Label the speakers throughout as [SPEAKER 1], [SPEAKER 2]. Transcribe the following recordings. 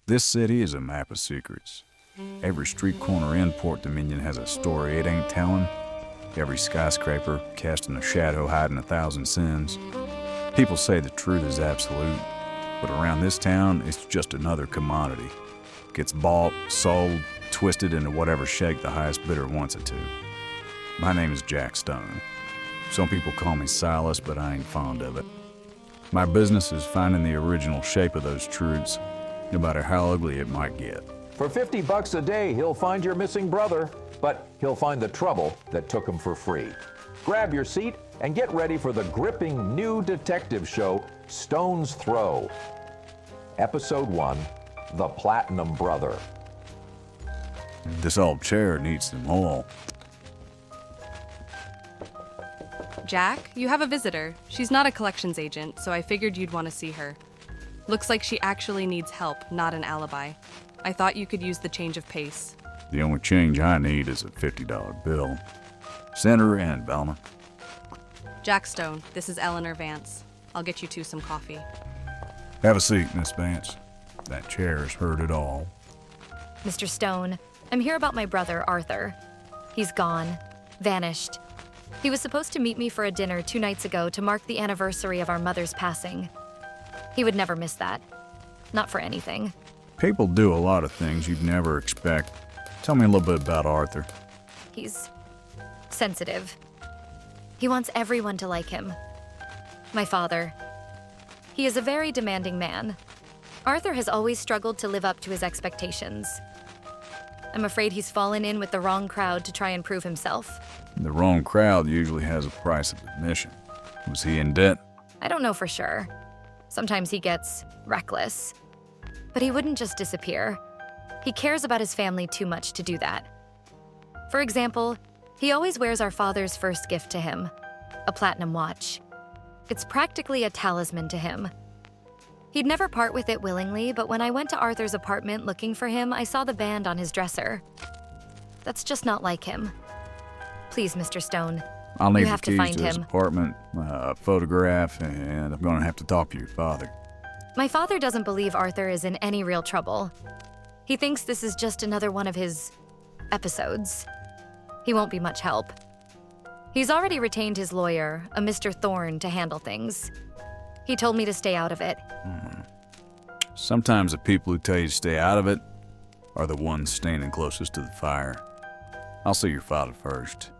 [SPEAKER 1] This city is a map of secrets. Every street corner in Port Dominion has a story it ain't telling. Every skyscraper casting a shadow hiding 1,000 sins. People say the truth is absolute, but around this town, it's just another commodity. Gets bought, sold, twisted into whatever shape the highest bidder wants it to. My name is Jack Stone. Some people call me Silas, but I ain't fond of it. My business is finding the original shape of those truths, no matter how ugly it might get.
[SPEAKER 2] For $50 a day, he'll find your missing brother, but he'll find the trouble that took him for free. Grab your seat and get ready for the gripping new detective show, Stone's Throw. Episode 1, The Platinum Brother.
[SPEAKER 1] This old chair needs some oil.
[SPEAKER 3] Jack, you have a visitor. She's not a collections agent, so I figured you'd want to see her. Looks like she actually needs help, not an alibi. I thought you could use the change of pace.
[SPEAKER 1] The only change I need is a $50 bill. Send her in, Velma.
[SPEAKER 3] Jack Stone, this is Eleanor Vance. I'll get you two some coffee.
[SPEAKER 1] Have a seat, Miss Vance. That chair has heard it all.
[SPEAKER 4] Mr. Stone, I'm here about my brother, Arthur. He's gone. Vanished. He was supposed to meet me for a dinner 2 nights ago to mark the anniversary of our mother's passing. He would never miss that. Not for anything.
[SPEAKER 1] People do a lot of things you'd never expect. Tell me a little bit about Arthur.
[SPEAKER 4] He's sensitive. He wants everyone to like him. My father. He is a very demanding man. Arthur has always struggled to live up to his expectations. I'm afraid he's fallen in with the wrong crowd to try and prove himself.
[SPEAKER 1] The wrong crowd usually has a price of admission. Was he in debt?
[SPEAKER 4] I don't know for sure. Sometimes he gets reckless. But he wouldn't just disappear. He cares about his family too much to do that. For example, he always wears our father's first gift to him, a platinum watch. It's practically a talisman to him. He'd never part with it willingly, but when I went to Arthur's apartment looking for him, I saw the band on his dresser. That's just not like him. Please, Mr. Stone,
[SPEAKER 1] I'll need
[SPEAKER 4] you
[SPEAKER 1] the
[SPEAKER 4] have to
[SPEAKER 1] keys
[SPEAKER 4] find
[SPEAKER 1] to his
[SPEAKER 4] him.
[SPEAKER 1] apartment, a photograph, and I'm going to have to talk to your father.
[SPEAKER 4] My father doesn't believe Arthur is in any real trouble. He thinks this is just another one of his episodes. He won't be much help. He's already retained his lawyer, a Mr. Thorne, to handle things. He told me to stay out of it.
[SPEAKER 1] Sometimes the people who tell you to stay out of it are the ones standing closest to the fire. I'll see your father first.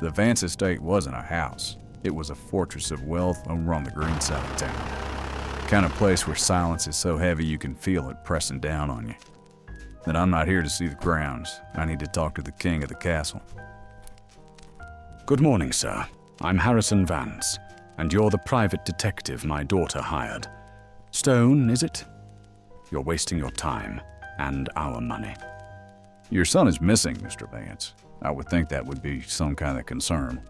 [SPEAKER 1] The Vance estate wasn't a house. It was a fortress of wealth over on the green side of town. The kind of place where silence is so heavy you can feel it pressing down on you. But I'm not here to see the grounds. I need to talk to the king of the castle.
[SPEAKER 5] Good morning, sir. I'm Harrison Vance, and you're the private detective my daughter hired. Stone, is it? You're wasting your time and our money.
[SPEAKER 1] Your son is missing, Mr. Vance. I would think that would be some kind of concern.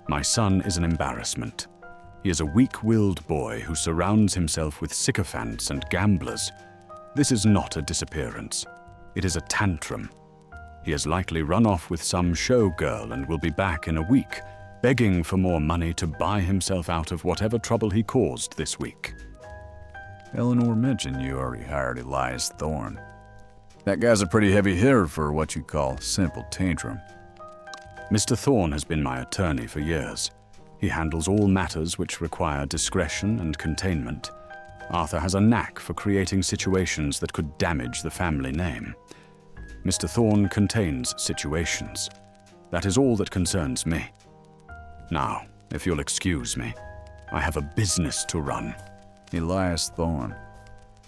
[SPEAKER 5] My son is an embarrassment. He is a weak-willed boy who surrounds himself with sycophants and gamblers. This is not a disappearance. It is a tantrum. He has likely run off with some showgirl and will be back in a week, begging for more money to buy himself out of whatever trouble he caused this week.
[SPEAKER 1] Eleanor mentioned you already hired Elias Thorne. That guy's a pretty heavy hitter for what you call simple tantrum.
[SPEAKER 5] Mr. Thorne has been my attorney for years. He handles all matters which require discretion and containment. Arthur has a knack for creating situations that could damage the family name. Mr. Thorne contains situations. That is all that concerns me. Now, if you'll excuse me, I have a business to run.
[SPEAKER 1] Elias Thorne.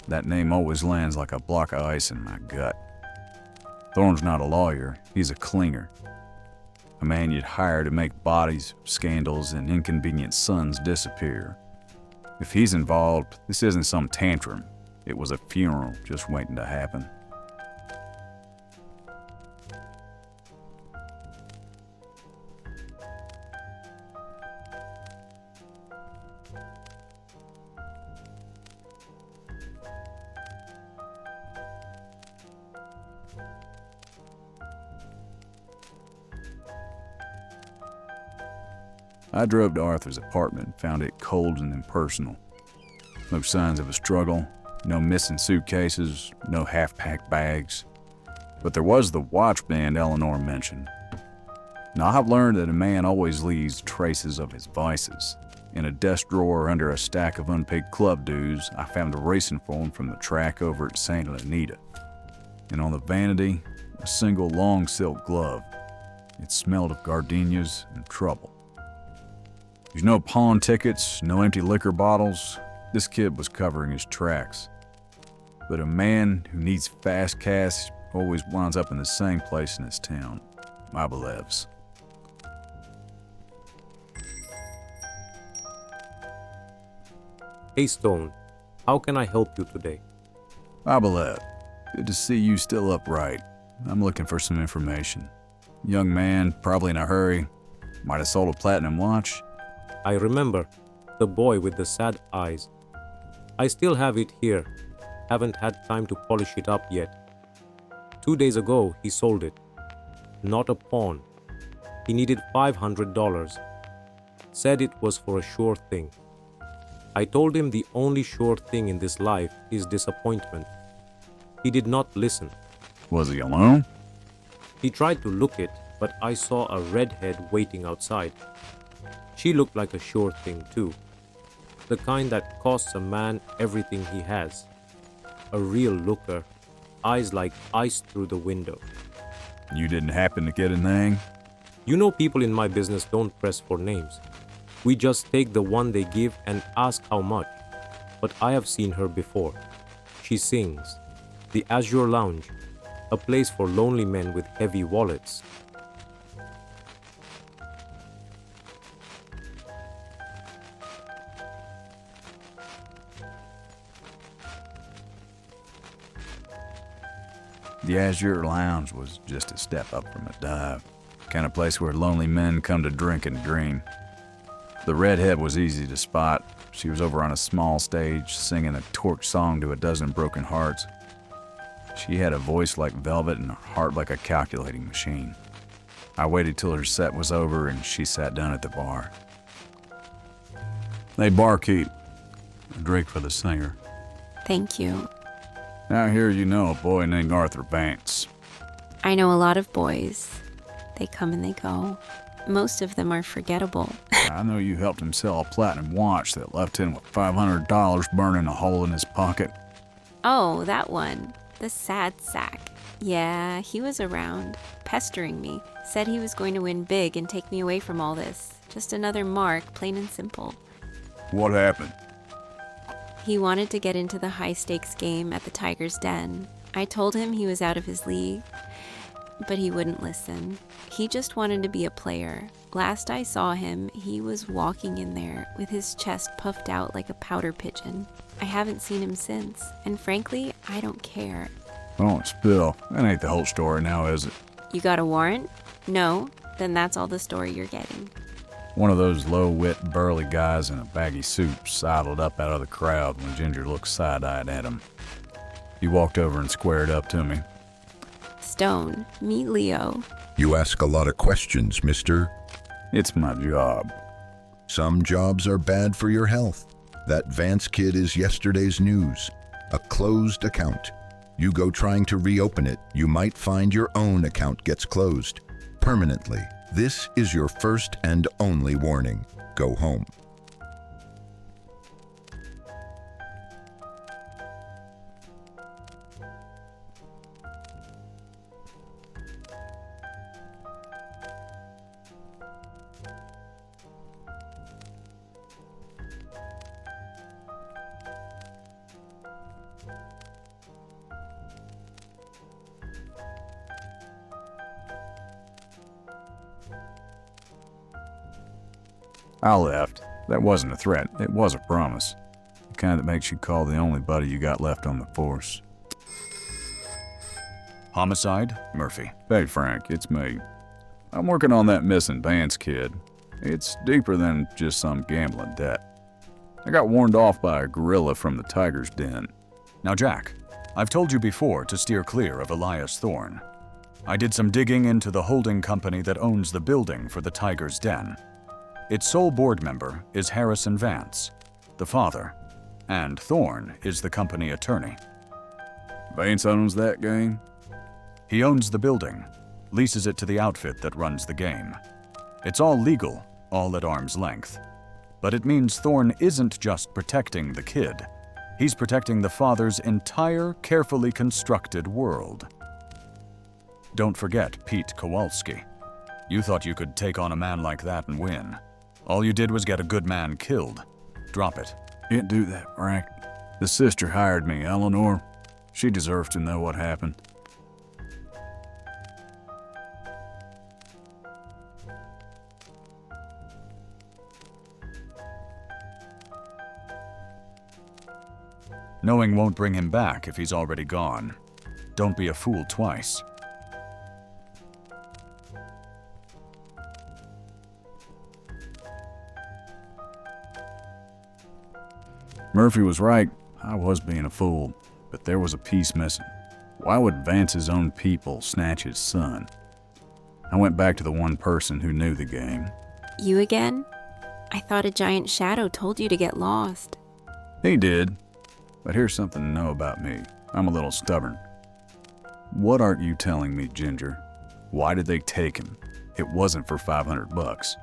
[SPEAKER 1] That name always lands like a block of ice in my gut. Thorne's not a lawyer, he's a clinger. A man you'd hire to make bodies, scandals, and inconvenient sons disappear. If he's involved, this isn't some tantrum. It was a funeral just waiting to happen. I drove to Arthur's apartment and found it cold and impersonal. No signs of a struggle, no missing suitcases, no half-packed bags. But there was the watch band Eleanor mentioned. Now, I've learned that a man always leaves traces of his vices. In a desk drawer under a stack of unpaid club dues, I found a racing form from the track over at Santa Anita. And on the vanity, a single long silk glove. It smelled of gardenias and trouble. There's no pawn tickets, no empty liquor bottles. This kid was covering his tracks. But a man who needs fast cash always winds up in the same place in his town, Mabelev's.
[SPEAKER 6] Hey Stone, how can I help you today?
[SPEAKER 1] Mabelev, good to see you still upright. I'm looking for some information. Young man, probably in a hurry. Might have sold a platinum watch.
[SPEAKER 6] I remember, the boy with the sad eyes. I still have it here. Haven't had time to polish it up yet. 2 days ago, he sold it. Not a pawn. He needed $500. Said it was for a sure thing. I told him the only sure thing in this life is disappointment. He did not listen.
[SPEAKER 1] Was he alone?
[SPEAKER 6] He tried to look it, but I saw a redhead waiting outside. She looked like a sure thing too. The kind that costs a man everything he has. A real looker, eyes like ice through the window.
[SPEAKER 1] You didn't happen to get a name?
[SPEAKER 6] You know, people in my business don't press for names. We just take the one they give and ask how much. But I have seen her before. She sings. The Azure Lounge, a place for lonely men with heavy wallets.
[SPEAKER 1] The Azure Lounge was just a step up from a dive. Kind of place where lonely men come to drink and dream. The redhead was easy to spot. She was over on a small stage singing a torch song to a dozen broken hearts. She had a voice like velvet and a heart like a calculating machine. I waited till her set was over and she sat down at the bar. Hey, barkeep, a drink for the singer.
[SPEAKER 7] Thank you.
[SPEAKER 1] Now here you know a boy named Arthur Vance.
[SPEAKER 7] I know a lot of boys. They come and they go. Most of them are forgettable.
[SPEAKER 1] I know you helped him sell a platinum watch that left him with $500 burning a hole in his pocket.
[SPEAKER 7] Oh, that one. The sad sack. Yeah, he was around, pestering me. Said he was going to win big and take me away from all this. Just another mark, plain and simple.
[SPEAKER 1] What happened?
[SPEAKER 7] He wanted to get into the high-stakes game at the Tiger's Den. I told him he was out of his league, but he wouldn't listen. He just wanted to be a player. Last I saw him, he was walking in there with his chest puffed out like a pouter pigeon. I haven't seen him since, and frankly, I don't care.
[SPEAKER 1] Oh, Spill, that ain't the whole story now, is it?
[SPEAKER 7] You got a warrant? No? Then that's all the story you're getting.
[SPEAKER 1] One of those low-wit, burly guys in a baggy suit sidled up out of the crowd when Ginger looked side-eyed at him. He walked over and squared up to me.
[SPEAKER 7] Stone, meet Leo.
[SPEAKER 8] You ask a lot of questions, mister.
[SPEAKER 1] It's my job.
[SPEAKER 8] Some jobs are bad for your health. That Vance kid is yesterday's news. A closed account. You go trying to reopen it, you might find your own account gets closed. Permanently. This is your first and only warning. Go home.
[SPEAKER 1] I left. That wasn't a threat. It was a promise. The kind that makes you call the only buddy you got left on the force.
[SPEAKER 5] Homicide, Murphy.
[SPEAKER 1] Hey, Frank, it's me. I'm working on that missing Vance kid. It's deeper than just some gambling debt. I got warned off by a gorilla from the Tiger's Den.
[SPEAKER 5] Now, Jack, I've told you before to steer clear of Elias Thorne. I did some digging into the holding company that owns the building for the Tiger's Den. Its sole board member is Harrison Vance, the father, and Thorne is the company attorney.
[SPEAKER 1] Vance owns that game?
[SPEAKER 5] He owns the building, leases it to the outfit that runs the game. It's all legal, all at arm's length. But it means Thorne isn't just protecting the kid. He's protecting the father's entire, carefully constructed world. Don't forget Pete Kowalski. You thought you could take on a man like that and win. All you did was get a good man killed. Drop it.
[SPEAKER 1] Can't do that, Frank. The sister hired me, Eleanor. She deserves to know what happened.
[SPEAKER 5] Knowing won't bring him back if he's already gone. Don't be a fool twice.
[SPEAKER 1] Murphy was right. I was being a fool, but there was a piece missing. Why would Vance's own people snatch his son? I went back to the one person who knew the game.
[SPEAKER 7] You again? I thought a giant shadow told you to get lost.
[SPEAKER 1] He did. But here's something to know about me. I'm a little stubborn. What aren't you telling me, Ginger? Why did they take him? It wasn't for $500.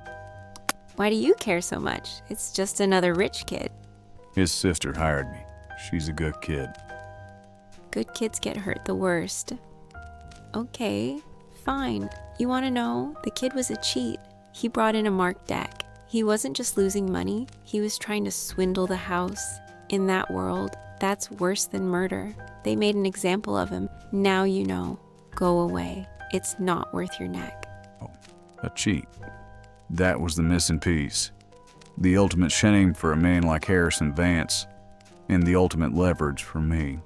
[SPEAKER 7] Why do you care so much? It's just another rich kid.
[SPEAKER 1] His sister hired me. She's a good kid.
[SPEAKER 7] Good kids get hurt the worst. Okay, fine. You want to know? The kid was a cheat. He brought in a marked deck. He wasn't just losing money, he was trying to swindle the house. In that world, that's worse than murder. They made an example of him. Now you know. Go away. It's not worth your neck.
[SPEAKER 1] Oh, a cheat. That was the missing piece. The ultimate shame for a man like Harrison Vance, and the ultimate leverage for me.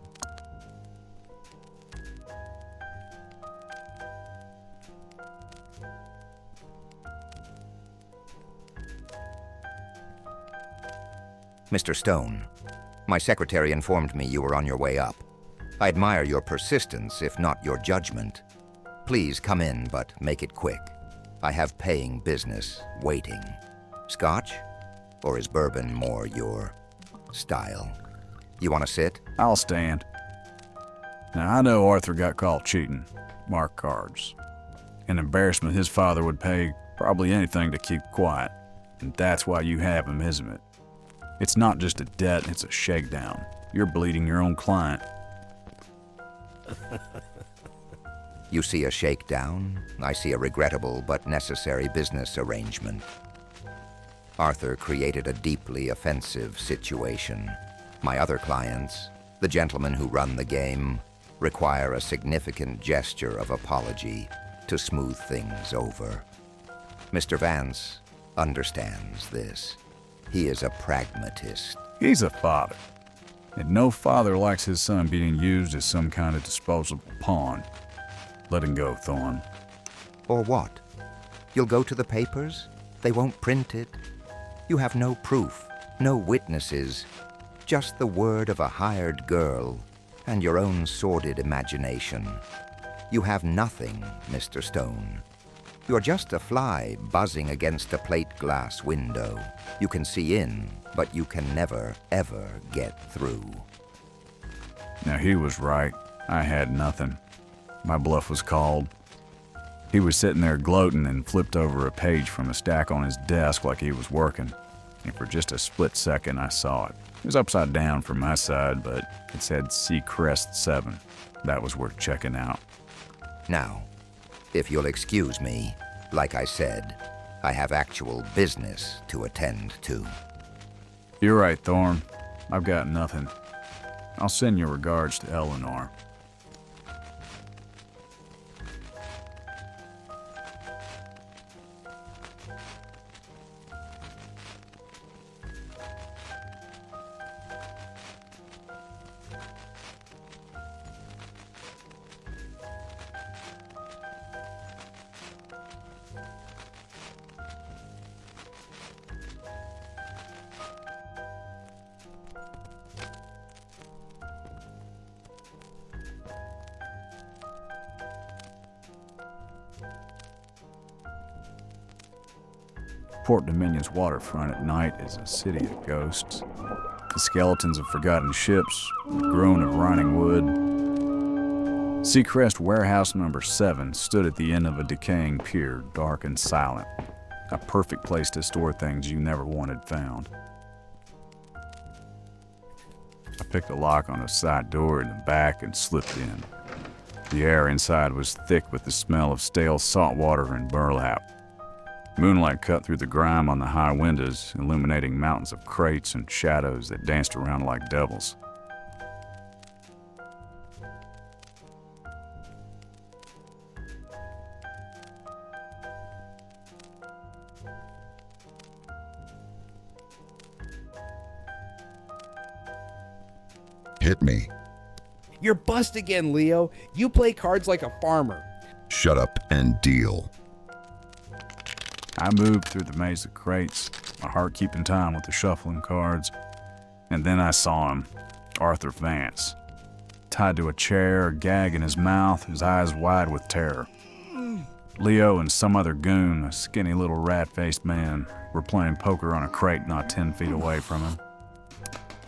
[SPEAKER 9] Mr. Stone, my secretary informed me you were on your way up. I admire your persistence, if not your judgment. Please come in, but make it quick. I have paying business waiting. Scotch? Or is bourbon more your style? You want to sit?
[SPEAKER 1] I'll stand. Now, I know Arthur got caught cheating. Mark cards. An embarrassment his father would pay probably anything to keep quiet. And that's why you have him, isn't it? It's not just a debt, it's a shakedown. You're bleeding your own client.
[SPEAKER 9] You see a shakedown. I see a regrettable but necessary business arrangement. Arthur created a deeply offensive situation. My other clients, the gentlemen who run the game, require a significant gesture of apology to smooth things over. Mr. Vance understands this. He is a pragmatist.
[SPEAKER 1] He's a father. And no father likes his son being used as some kind of disposable pawn. Let him go, Thorne.
[SPEAKER 9] Or what? You'll go to the papers? They won't print it. You have no proof, no witnesses, just the word of a hired girl and your own sordid imagination. You have nothing, Mr. Stone. You're just a fly buzzing against a plate glass window. You can see in, but you can never, ever get through.
[SPEAKER 1] Now, he was right. I had nothing. My bluff was called. He was sitting there gloating and flipped over a page from a stack on his desk like he was working. And for just a split second, I saw it. It was upside down from my side, but it said Seacrest 7. That was worth checking out.
[SPEAKER 9] Now, if you'll excuse me, like I said, I have actual business to attend to.
[SPEAKER 1] You're right, Thorne. I've got nothing. I'll send your regards to Eleanor. Port Dominion's waterfront at night is a city of ghosts. The skeletons of forgotten ships, the groan of rotting wood. Seacrest Warehouse Number 7 stood at the end of a decaying pier, dark and silent. A perfect place to store things you never wanted found. I picked a lock on a side door in the back and slipped in. The air inside was thick with the smell of stale salt water and burlap. Moonlight cut through the grime on the high windows, illuminating mountains of crates and shadows that danced around like devils.
[SPEAKER 8] Hit me.
[SPEAKER 10] You're bust again, Leo. You play cards like a farmer.
[SPEAKER 8] Shut up and deal.
[SPEAKER 1] I moved through the maze of crates, my heart keeping time with the shuffling cards, and then I saw him, Arthur Vance, tied to a chair, a gag in his mouth, his eyes wide with terror. Leo and some other goon, a skinny little rat-faced man, were playing poker on a crate not 10 feet away from him.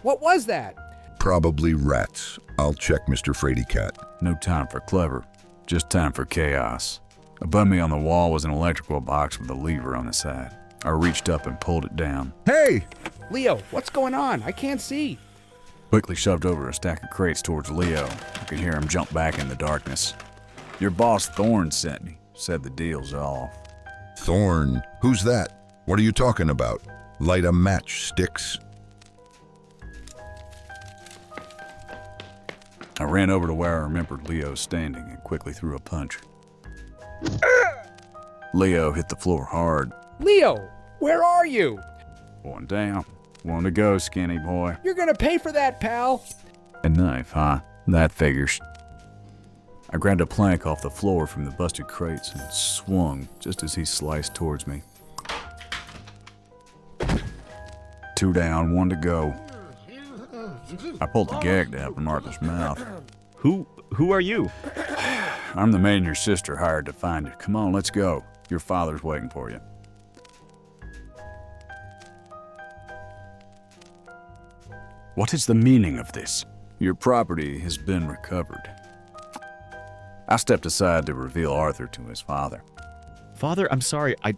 [SPEAKER 10] What was that?
[SPEAKER 8] Probably rats. I'll check, Mr. Frady Cat.
[SPEAKER 1] No time for clever, just time for chaos. Above me on the wall was an electrical box with a lever on the side. I reached up and pulled it down.
[SPEAKER 8] Hey!
[SPEAKER 10] Leo, what's going on? I can't see.
[SPEAKER 1] Quickly shoved over a stack of crates towards Leo. I could hear him jump back in the darkness. Your boss Thorne sent me, said the deal's off.
[SPEAKER 8] Thorne? Who's that? What are you talking about? Light a match, Sticks.
[SPEAKER 1] I ran over to where I remembered Leo standing and quickly threw a punch. Leo hit the floor hard.
[SPEAKER 10] Leo, where are you?
[SPEAKER 1] One down, one to go, skinny boy.
[SPEAKER 10] You're gonna pay for that, pal.
[SPEAKER 1] A knife, huh? That figures. I grabbed a plank off the floor from the busted crates and swung just as he sliced towards me. 2 down, 1 to go. I pulled the gag down from Arthur's mouth.
[SPEAKER 11] Who are you?
[SPEAKER 1] I'm the man your sister hired to find you. Come on, let's go. Your father's waiting for you.
[SPEAKER 5] What is the meaning of this?
[SPEAKER 1] Your property has been recovered. I stepped aside to reveal Arthur to his father.
[SPEAKER 11] Father, I'm sorry. I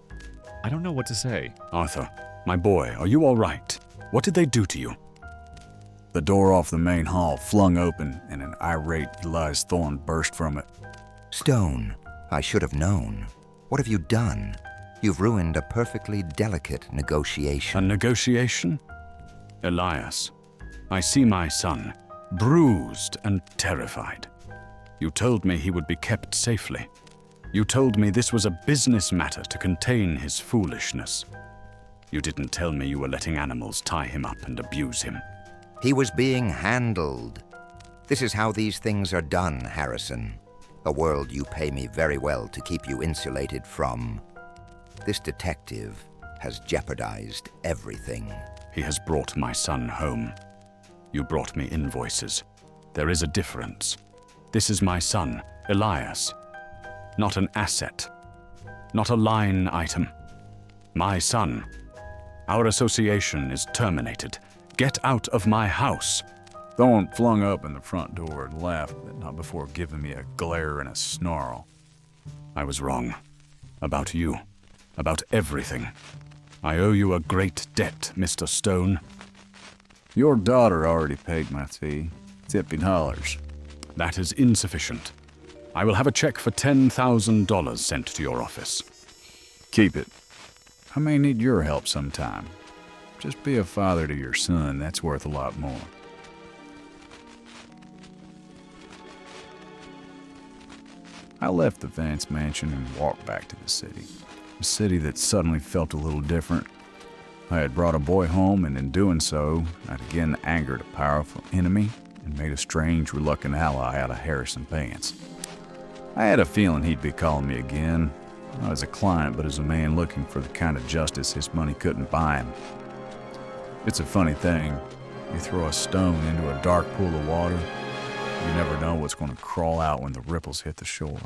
[SPEAKER 11] don't know what to say.
[SPEAKER 5] Arthur, my boy, are you all right? What did they do to you?
[SPEAKER 1] The door off the main hall flung open, and an irate Elias Thorne burst from it.
[SPEAKER 9] Stone, I should have known. What have you done? You've ruined a perfectly delicate
[SPEAKER 5] A
[SPEAKER 9] negotiation.
[SPEAKER 5] negotiation? Elias, I see my son, bruised and terrified. You told me he would be kept safely. You told me this was a business matter to contain his foolishness. You didn't tell me you were letting animals tie him up and abuse him.
[SPEAKER 9] He was being handled. This is how these things are done, Harrison. A world you pay me very well to keep you insulated from. This detective has jeopardized everything.
[SPEAKER 5] He has brought my son home. You brought me invoices. There is a difference. This is my son, Elias. Not an asset. Not a line item. My son. Our association is terminated. Get out of my house.
[SPEAKER 1] Thorne flung open the front door and laughed, but not before giving me a glare and a snarl.
[SPEAKER 5] I was wrong. About you. About everything. I owe you a great debt, Mr. Stone.
[SPEAKER 1] Your daughter already paid my fee. $50.
[SPEAKER 5] That is insufficient. I will have a check for $10,000 sent to your office.
[SPEAKER 1] Keep it. I may need your help sometime. Just be a father to your son. That's worth a lot more. I left the Vance mansion and walked back to the city. A city that suddenly felt a little different. I had brought a boy home, and in doing so, I'd again angered a powerful enemy and made a strange, reluctant ally out of Harrison Vance. I had a feeling he'd be calling me again, not as a client, but as a man looking for the kind of justice his money couldn't buy him. It's a funny thing. You throw a stone into a dark pool of water, you never know what's going to crawl out when the ripples hit the shore.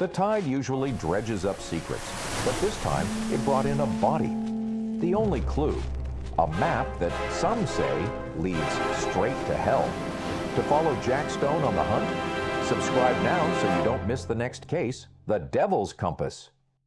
[SPEAKER 2] The tide usually dredges up secrets, but this time it brought in a body. The only clue, a map that some say leads straight to hell. To follow Jack Stone on the hunt, subscribe now so you don't miss the next case, The Devil's Compass.